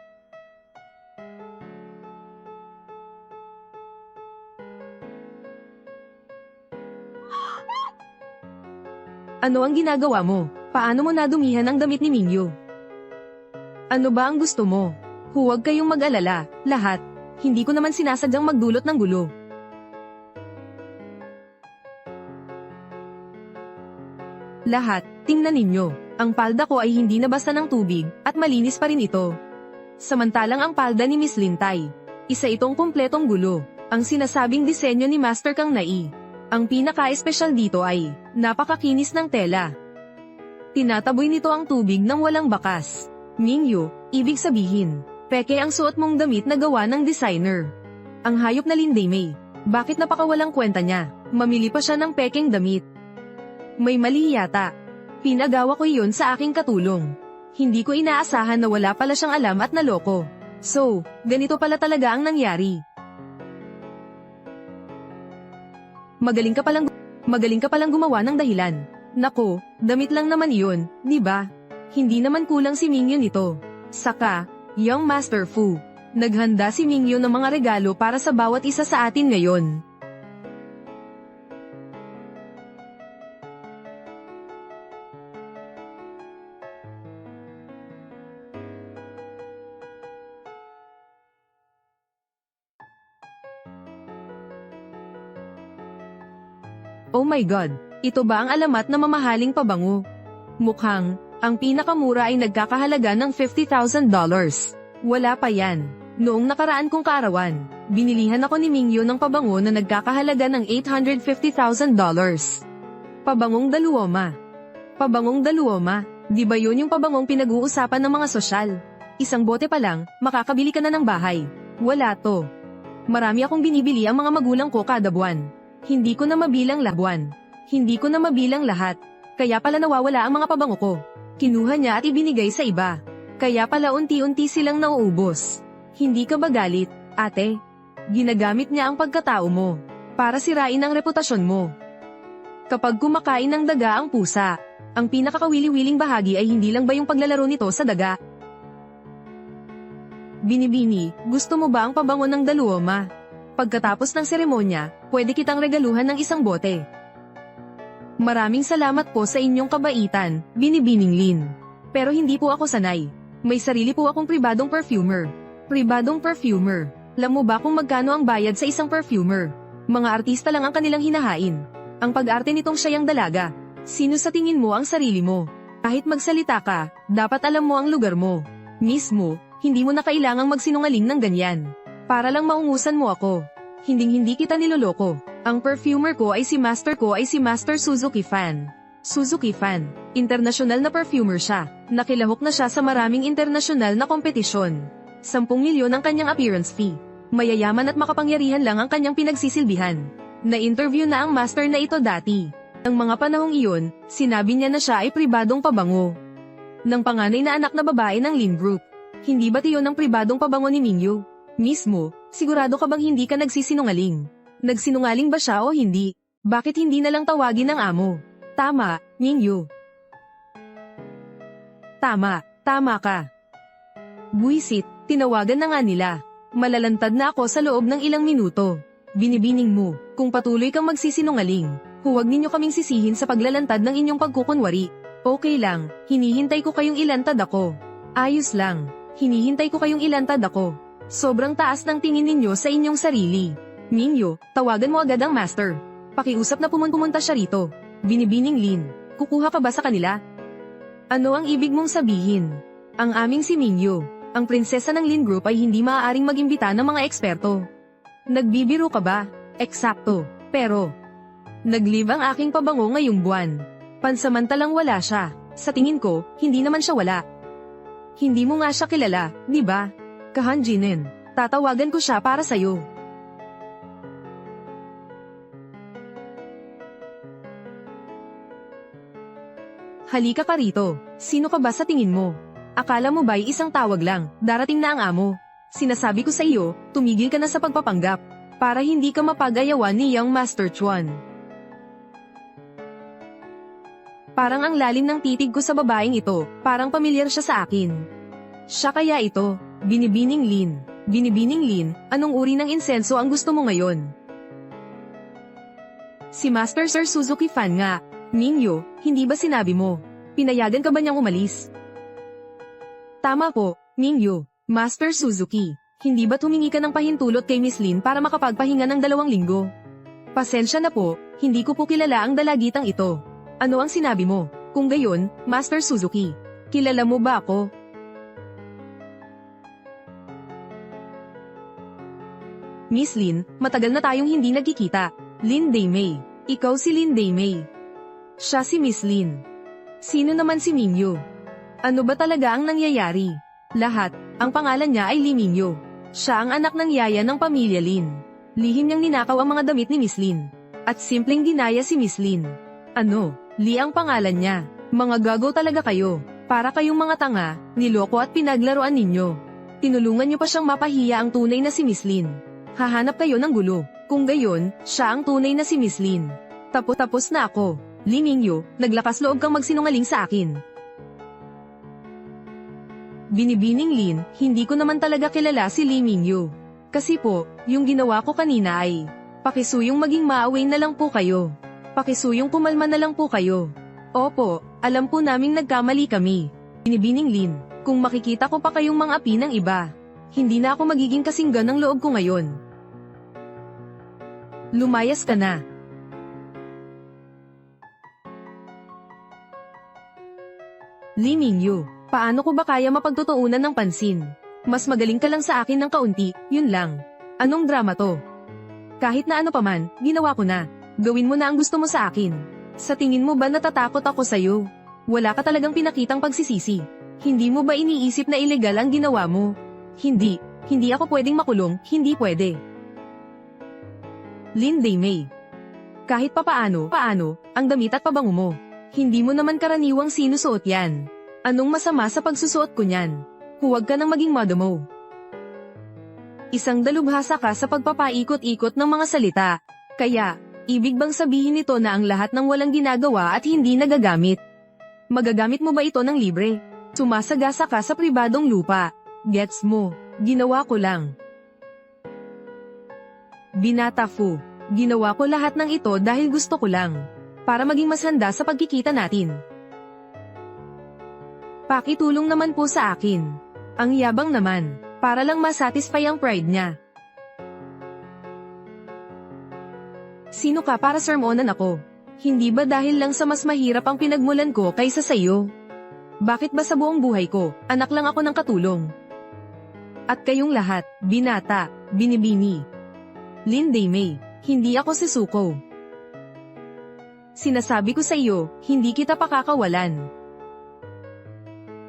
Ano ang ginagawa mo? Paano mo nadumihan ang damit ni Mingyu? Ano ba ang gusto mo? Huwag kayong mag-alala, lahat. Hindi ko naman sinasadyang magdulot ng gulo. Lahat, tingnan ninyo. Ang palda ko ay hindi nabasa ng tubig, at malinis pa rin ito. Samantalang ang palda ni Miss Lintay, isa itong kumpletong gulo. Ang sinasabing disenyo ni Master Kang Nai. Ang pinaka-espesyal dito ay, napakakinis ng tela. Tinataboy nito ang tubig ng walang bakas. Mingyu, ibig sabihin, peke ang suot mong damit na gawa ng designer. Ang hayop na Lin Daimei, bakit napakawalang kwenta niya? Mamili pa siya ng pekeng damit. May mali yata. Pinagawa ko iyon sa aking katulong. Hindi ko inaasahan na wala pala siyang alam at naloko. So, ganito pala talaga ang nangyari. Magaling ka palang gumawa ng dahilan. Nako, damit lang naman iyon, di ba? Hindi naman kulang si Mingyu nito. Saka, Young Master Fu, naghanda si Mingyu ng mga regalo para sa bawat isa sa atin ngayon. Oh my God, ito ba ang alamat na mamahaling pabango? Mukhang, ang pinakamura ay nagkakahalaga ng $50,000. Wala pa yan. Noong nakaraan kong kaarawan, binilihan ako ni Mingyu ng pabango na nagkakahalaga ng $850,000. Pabangong Daluoma. Pabangong Daluoma, di ba yun yung pabangong pinag-uusapan ng mga sosyal? Isang bote pa lang, makakabili ka na ng bahay. Wala to. Marami akong binibili ang mga magulang ko kada buwan. Hindi ko na mabilang labuan. Hindi ko na mabilang lahat. Kaya pala nawawala ang mga pabango ko. Kinuha niya at ibinigay sa iba. Kaya pala unti-unti silang nauubos. Hindi ka ba galit, ate? Ginagamit niya ang pagkatao mo para sirain ang reputasyon mo. Kapag kumakain ng daga ang pusa, ang pinakakawili-wiling bahagi ay hindi lang ba yung paglalaro nito sa daga? Binibini, gusto mo ba ang pabango ng Daluoma? Pagkatapos ng seremonya, pwede kitang regaluhan ng isang bote. Maraming salamat po sa inyong kabaitan, Binibining Lin. Pero hindi po ako sanay. May sarili po akong pribadong perfumer. Pribadong perfumer. Alam mo ba kung magkano ang bayad sa isang perfumer? Mga artista lang ang kanilang hinahain. Ang pag-arte nitong siyang dalaga. Sino sa tingin mo ang sarili mo? Kahit magsalita ka, dapat alam mo ang lugar mo. Mismo, hindi mo na kailangang magsinungaling ng ganyan. Para lang maungusan mo ako. Hinding-hindi kita niloloko. Ang perfumer ko ay si Master Suzuki Fan. Suzuki Fan. International na perfumer siya. Nakilahok na siya sa maraming internasyonal na kompetisyon. 10 milyon ang kanyang appearance fee. Mayayaman at makapangyarihan lang ang kanyang pinagsisilbihan. Na-interview na ang master na ito dati. Ang mga panahong iyon, sinabi niya na siya ay pribadong pabango. Ng panganay na anak na babae ng Lin Group. Hindi ba tiyon ang pribadong pabango ni Mingyu? Mismo, sigurado ka bang hindi ka nagsisinungaling? Nagsinungaling ba siya o hindi? Bakit hindi na lang tawagin ng amo? Tama, Mingyu. Tama ka. Buisit, tinawagan na nga nila. Malalantad na ako sa loob ng ilang minuto. Binibining mo, kung patuloy kang magsisinungaling, huwag ninyo kaming sisihin sa paglalantad ng inyong pagkukunwari. Okay lang, hinihintay ko kayong ilantad ako. Ayos lang, hinihintay ko kayong ilantad ako. Sobrang taas ng tingin ninyo sa inyong sarili. Mingyu, tawagan mo agad ang master. Pakiusap na pumunta siya rito. Binibining Lin, kukuha ka ba sa kanila? Ano ang ibig mong sabihin? Ang aming si Mingyu, ang prinsesa ng Lin Group ay hindi maaaring mag-imbita ng mga eksperto. Nagbibiro ka ba? Eksakto, pero nag-leave ang aking pabango ngayong buwan. Pansamantalang wala siya. Sa tingin ko, hindi naman siya wala. Hindi mo nga siya kilala, di ba? Kahanjinin, tatawagan ko siya para sa'yo. Halika ka rito. Sino ka ba sa tingin mo? Akala mo ba'y isang tawag lang, darating na ang amo? Sinasabi ko sa iyo, tumigil ka na sa pagpapanggap, para hindi ka mapag-ayawan ni Young Master Chuan. Parang ang lalim ng titig ko sa babaeng ito, parang pamilyar siya sa akin. Siya kaya ito, Binibining Lin. Binibining Lin, anong uri ng insenso ang gusto mo ngayon? Si Master Sir Suzuki Fan nga. Mingyu, hindi ba sinabi mo? Pinayagan ka ba niyang umalis? Tama po, Mingyu. Master Suzuki, hindi ba tumingi ka ng pahintulot kay Miss Lin para makapagpahinga ng 2 linggo? Pasensya na po, hindi ko po kilala ang dalagitang ito. Ano ang sinabi mo? Kung gayon, Master Suzuki, kilala mo ba ako? Miss Lin, matagal na tayong hindi nagkikita. Lin Daimei. Ikaw si Lin Daimei. Siya si Miss Lin. Sino naman si Mingyu? Ano ba talaga ang nangyayari? Lahat, ang pangalan niya ay Lee Mingyu. Siya ang anak ng yaya ng pamilya Lin. Lihim niyang ninakaw ang mga damit ni Miss Lin. At simpleng ginaya si Miss Lin. Ano, Lee ang pangalan niya. Mga gago talaga kayo. Para kayong mga tanga, niloko at pinaglaruan ninyo. Tinulungan niyo pa siyang mapahiya ang tunay na si Miss Lin. Hahanap kayo ng gulo. Kung gayon, siya ang tunay na si Miss Lin. Tapos na ako. Lee Mingyu, naglakas loob kang magsinungaling sa akin. Binibining Lin, hindi ko naman talaga kilala si Lee Mingyu. Kasi po, yung ginawa ko kanina ay, pakisuyong maging maaway na lang po kayo. Pakisuyong pumalma na lang po kayo. Opo, alam po naming nagkamali kami. Binibining Lin, kung makikita ko pa kayong mga api ng iba, hindi na ako magiging kasinggan ng loob ko ngayon. Lumayas ka na. Lee Mingyu, paano ko ba kaya mapagtutuunan ng pansin? Mas magaling ka lang sa akin ng kaunti, yun lang. Anong drama to? Kahit na ano paman, ginawa ko na. Gawin mo na ang gusto mo sa akin. Sa tingin mo ba natatakot ako sa'yo? Wala ka talagang pinakitang pagsisisi. Hindi mo ba iniisip na ilegal ang ginawa mo? Hindi ako pwedeng makulong, hindi pwede. Lin Daimei. Kahit paano, ang damit at pabango mo. Hindi mo naman karaniwang sinusuot yan. Anong masama sa pagsusuot ko niyan? Huwag ka nang maging madamo. Isang dalubhasa ka sa pagpapaikot-ikot ng mga salita. Kaya, ibig bang sabihin nito na ang lahat ng walang ginagawa at hindi nagagamit? Magagamit mo ba ito ng libre? Sumasagasa ka sa pribadong lupa. Gets mo, ginawa ko lang. Binata Fu, ginawa ko lahat ng ito dahil gusto ko lang. Para maging mas handa sa pagkikita natin. Pakitulong naman po sa akin. Ang yabang naman. Para lang masatisfy ang pride niya. Sino ka para sermonan ako? Hindi ba dahil lang sa mas mahirap ang pinagmulan ko kaysa sa iyo? Bakit ba sa buong buhay ko, anak lang ako ng katulong? At kayong lahat, binata, binibini. Linday May, hindi ako si Suko. Sinasabi ko sa iyo, hindi kita pakakawalan.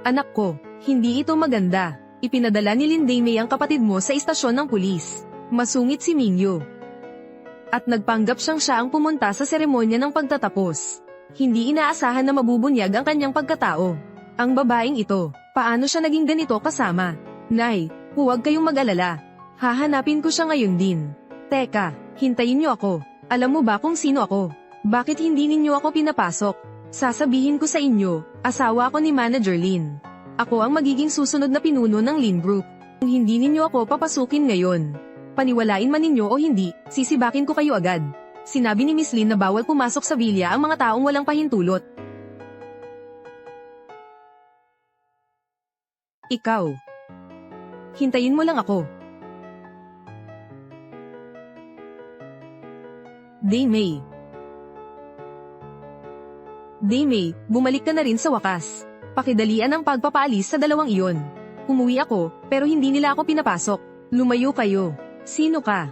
Anak ko, hindi ito maganda. Ipinadala ni Linday May ang kapatid mo sa istasyon ng pulis. Masungit si Minyo. At nagpanggap siya ang pumunta sa seremonya ng pagtatapos. Hindi inaasahan na mabubunyag ang kanyang pagkatao. Ang babaeng ito, paano siya naging ganito kasama? Nay, huwag kayong mag-alala. Hahanapin ko siya ngayon din. Teka, hintayin niyo ako. Alam mo ba kung sino ako? Bakit hindi ninyo ako pinapasok? Sasabihin ko sa inyo, asawa ko ni Manager Lin. Ako ang magiging susunod na pinuno ng Lin Group. Kung hindi ninyo ako papasukin ngayon, paniwalain man ninyo o hindi, sisibakin ko kayo agad. Sinabi ni Miss Lin na bawal pumasok sa villa ang mga taong walang pahintulot. Ikaw. Hintayin mo lang ako. Day May. Day May, bumalik ka na rin sa wakas. Pakidalian ang pagpapaalis sa dalawang iyon. Umuwi ako, pero hindi nila ako pinapasok. Lumayo kayo. Sino ka?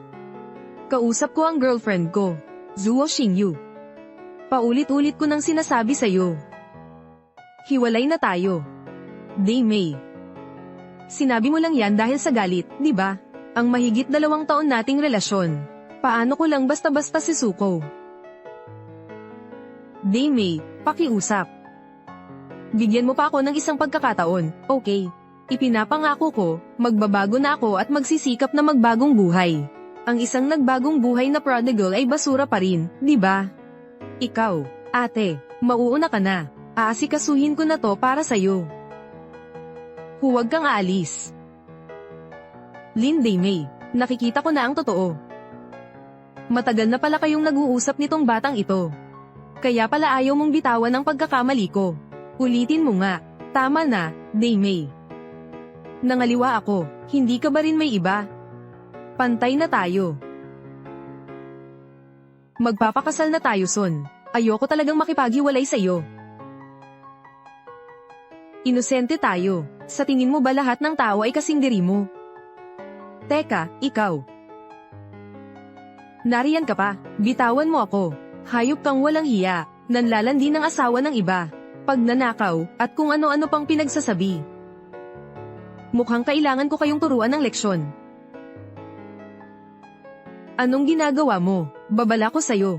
Kausap ko ang girlfriend ko, Zuo Xingyu. Paulit-ulit ko nang sinasabi sa'yo. Hiwalay na tayo. Day May. Sinabi mo lang yan dahil sa galit, di ba? Ang mahigit 2 taon nating relasyon. Paano ko lang basta-basta si Suko? Day May, pakiusap. Bigyan mo pa ako ng isang pagkakataon, okay? Ipinapangako ko, magbabago na ako at magsisikap na magbagong buhay. Ang isang nagbagong buhay na prodigal ay basura pa rin, di ba? Ikaw, ate, mauuna ka na. Aasikasuhin ko na to para sa'yo. Huwag kang aalis. Linday May, nakikita ko na ang totoo. Matagal na pala kayong nag-uusap nitong batang ito. Kaya pala ayaw mong bitawan ang pagkakamali ko. Ulitin mo nga, tama na, Day May. Nangaliwa ako, hindi ka ba rin may iba? Pantay na tayo. Magpapakasal na tayo, Son. Ayoko talagang makipaghiwalay sa'yo. Inosente tayo. Sa tingin mo ba lahat ng tao ay kasing diri mo? Teka, ikaw. Nariyan ka pa, bitawan mo ako. Hayop kang walang hiya, nanlalandi ng asawa ng iba. Pagnanakaw, at kung ano-ano pang pinagsasabi. Mukhang kailangan ko kayong turuan ng leksyon. Anong ginagawa mo? Babala ko sa'yo.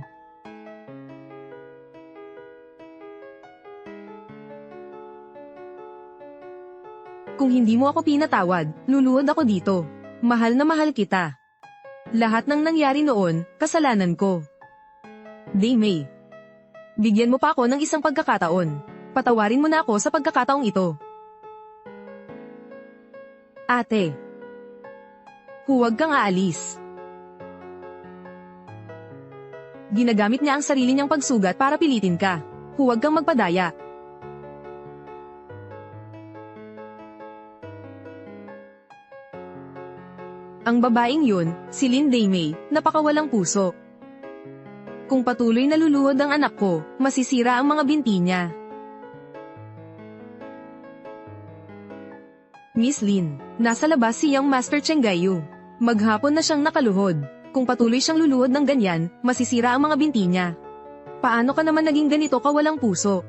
Kung hindi mo ako pinatawad, luluhod ako dito. Mahal na mahal kita. Lahat ng nangyari noon, kasalanan ko. Day May. Bigyan mo pa ako ng isang pagkakataon. Patawarin mo na ako sa pagkakataong ito. Ate. Huwag kang aalis. Ginagamit niya ang sarili niyang pagsugat para pilitin ka. Huwag kang magpadaya. Ang babaeng yun, si Linday May, napakawalang puso. Kung patuloy na luluhod ang anak ko, masisira ang mga binti niya. Miss Lin, nasa labas si Young Master Cheng Gayu. Maghapon na siyang nakaluhod. Kung patuloy siyang luluhod ng ganyan, masisira ang mga binti niya. Paano ka naman naging ganito kawalang puso?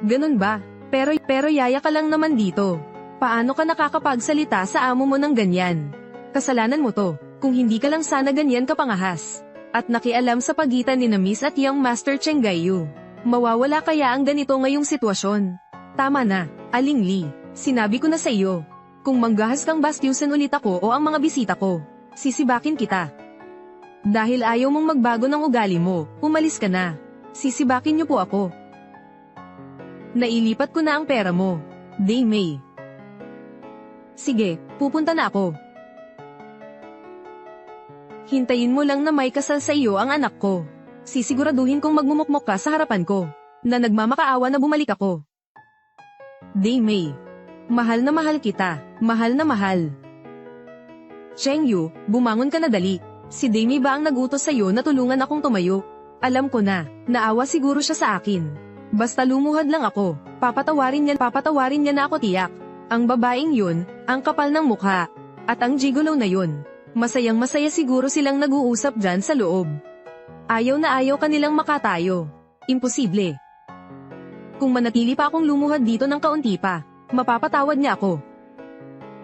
Ganun ba? Pero yaya ka lang naman dito. Paano ka nakakapagsalita sa amo mo ng ganyan? Kasalanan mo to, kung hindi ka lang sana ganyan kapangahas. At nakialam sa pagitan ni na Miss at Young Master Cheng Gayu. Mawawala kaya ang ganito ngayong sitwasyon? Tama na, Aling Lee. Sinabi ko na sa iyo, kung manggahas kang bastyusan ulit ako o ang mga bisita ko, sisibakin kita. Dahil ayaw mong magbago ng ugali mo, umalis ka na. Sisibakin niyo po ako. Nailipat ko na ang pera mo, Day May. Sige, pupunta na ako. Hintayin mo lang na may kasal sa iyo ang anak ko. Sisiguraduhin kong magmumukmok ka sa harapan ko, na nagmamakaawa na bumalik ako. Day May. Mahal na mahal kita. Mahal na mahal. Cheng Yu, bumangon ka na dali. Si Damie ba ang nagutos sa'yo na tulungan akong tumayo? Alam ko na, naawa siguro siya sa akin. Basta lumuhad lang ako, papatawarin niya na ako tiyak. Ang babaeng yun, ang kapal ng mukha. At ang gigolo na yun. Masayang masaya siguro silang nag-uusap dyan sa loob. Ayaw na ayaw kanilang makatayo. Imposible. Kung manatili pa akong lumuhad dito ng kaunti pa, mapapatawad niya ako.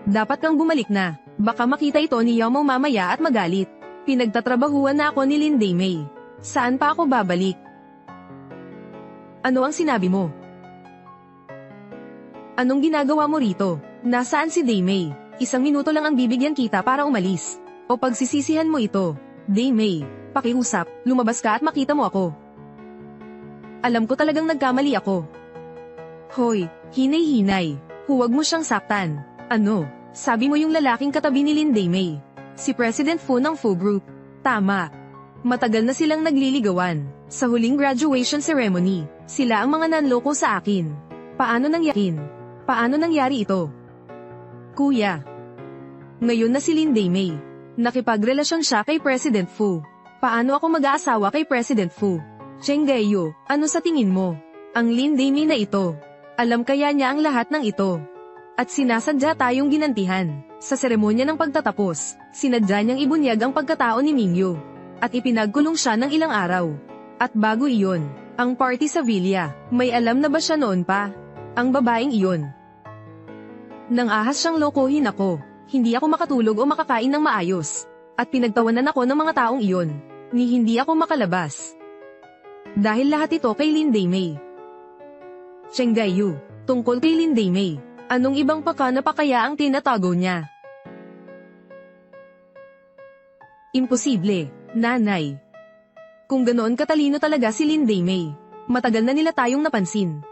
Dapat kang bumalik na, baka makita ito ni Yao Mao mamaya at magalit. Pinagtatrabahuan na ako ni Lin Damie. Saan pa ako babalik? Ano ang sinabi mo? Anong ginagawa mo rito? Nasaan si Damie? 1 minuto lang ang bibigyan kita para umalis. O pagsisisihan mo ito. Damie, pakiusap, lumabas ka at makita mo ako. Alam ko talagang nagkamali ako. Hoy, hinay-hinay. Huwag mo siyang saktan. Ano? Sabi mo yung lalaking katabi ni Lin Damie. Si President Fu ng Fu Group. Tama. Matagal na silang nagliligawan. Sa huling graduation ceremony, sila ang mga nanloko sa akin. Paano nangyari ito? Kuya. Ngayon na si Lin Damie. Nakipagrelasyon siya kay President Fu. Paano ako mag-aasawa kay President Fu? Cheng Gayu, ano sa tingin mo? Ang Lin Damie na ito. Alam kaya niya ang lahat ng ito. At sinasadya tayong ginantihan. Sa seremonya ng pagtatapos, sinadya niyang ibunyag ang pagkatao ni Mingyu. At ipinagkulong siya ng ilang araw. At bago iyon, ang party sa villa, may alam na ba siya noon pa? Ang babaeng iyon. Nang ahas siyang lokohin ako, hindi ako makatulog o makakain ng maayos. At pinagtawanan ako ng mga taong iyon, ni hindi ako makalabas. Dahil lahat ito kay Lin Damie. Cheng Gayu, tungkol kay Lin Damie. Anong ibang pakana pa kaya ang tinatago niya? Imposible, nanay. Kung ganoon katalino talaga si Lin Damie, matagal na nila tayong napansin.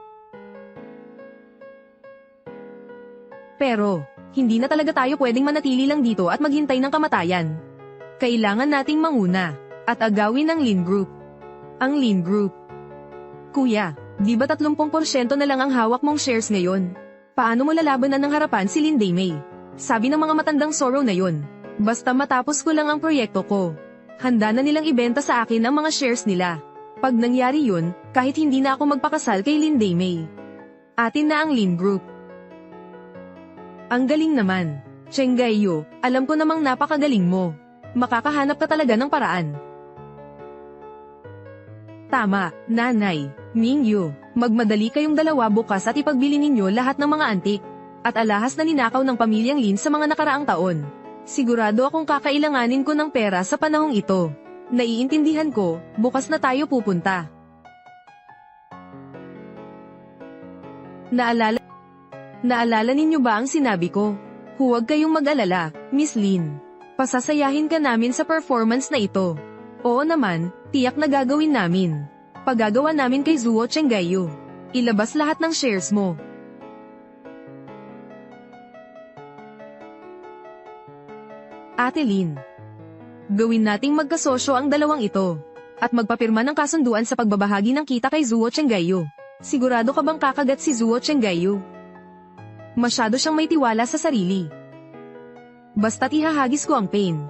Pero, hindi na talaga tayo pwedeng manatili lang dito at maghintay ng kamatayan. Kailangan nating manguna, at agawin ang Lin Group. Ang Lin Group. Kuya, di ba 30% na lang ang hawak mong shares ngayon? Paano mo lalabanan ng harapan si Lin Damie? Sabi ng mga matandang Sorrow na yon. Basta matapos ko lang ang proyekto ko. Handa na nilang ibenta sa akin ang mga shares nila. Pag nangyari yun, kahit hindi na ako magpakasal kay Lin Damie. Atin na ang Lin Group. Ang galing naman. Cheng Gayu, alam ko namang napakagaling mo. Makakahanap ka talaga ng paraan. Tama, nanay. Mingyu, magmadali kayong dalawa bukas at ipagbili ninyo lahat ng mga antik at alahas na ninakaw ng pamilyang Lin sa mga nakaraang taon. Sigurado akong kakailanganin ko ng pera sa panahong ito. Naiintindihan ko, bukas na tayo pupunta. Naalala ninyo ba ang sinabi ko? Huwag kayong mag-alala, Miss Lin. Pasasayahin ka namin sa performance na ito. Oo naman, tiyak na gagawin namin. Paggagawa namin kay Zuo Cheng Gayu. Ilabas lahat ng shares mo. Ate Lin. Gawin nating magkasosyo ang dalawang ito. At magpapirma ng kasunduan sa pagbabahagi ng kita kay Zuo Cheng Gayu. Sigurado ka bang kakagat si Zuo Cheng Gayu? Masyado siyang may tiwala sa sarili. Basta't ihahagis ko ang pain.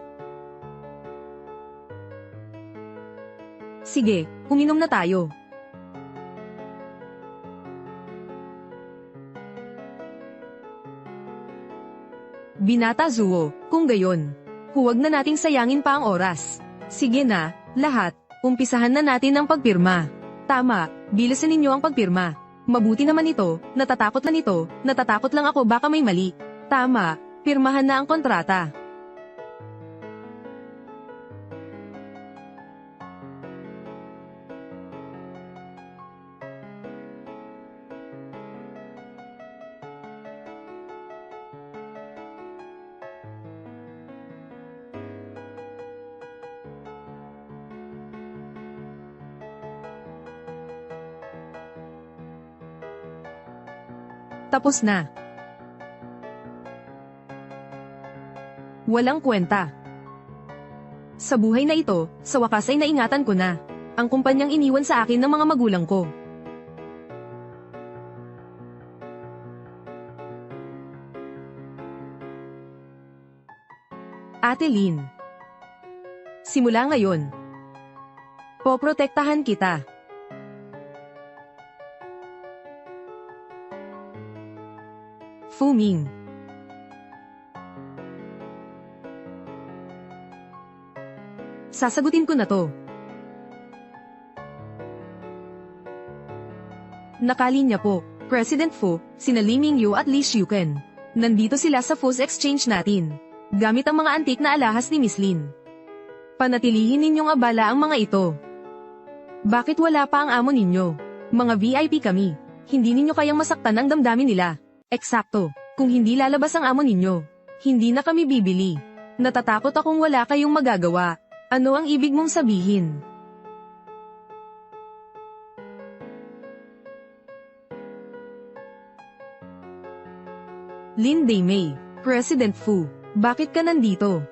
Sige, uminom na tayo. Binata Zuo, kung gayon, huwag na nating sayangin pa ang oras. Sige na, lahat, umpisahan na natin ang pagpirma. Tama, bilisan ninyo ang pagpirma. Mabuti naman ito, natatakot lang ako baka may mali. Tama, pirmahan na ang kontrata. Tapos na. Walang kwenta. Sa buhay na ito, sa wakas ay naingatan ko na ang kumpanyang iniwan sa akin ng mga magulang ko. Ate Lin. Simula ngayon, poprotektahan kita. Fu Ming. Sasagutin ko na to. Nakalinya po, President Fu, sina Li Mingyu at Li Xiuken. Nandito sila sa Fu's exchange natin. Gamit ang mga antik na alahas ni Miss Lin. Panatilihin ninyong abala ang mga ito. Bakit wala pa ang amo ninyo? Mga VIP kami. Hindi ninyo kayang masaktan ang damdamin nila. Eksakto. Kung hindi lalabas ang amo ninyo, hindi na kami bibili. Natatakot akong wala kayong magagawa. Ano ang ibig mong sabihin? Lin Daimei, President Fu, bakit ka nandito?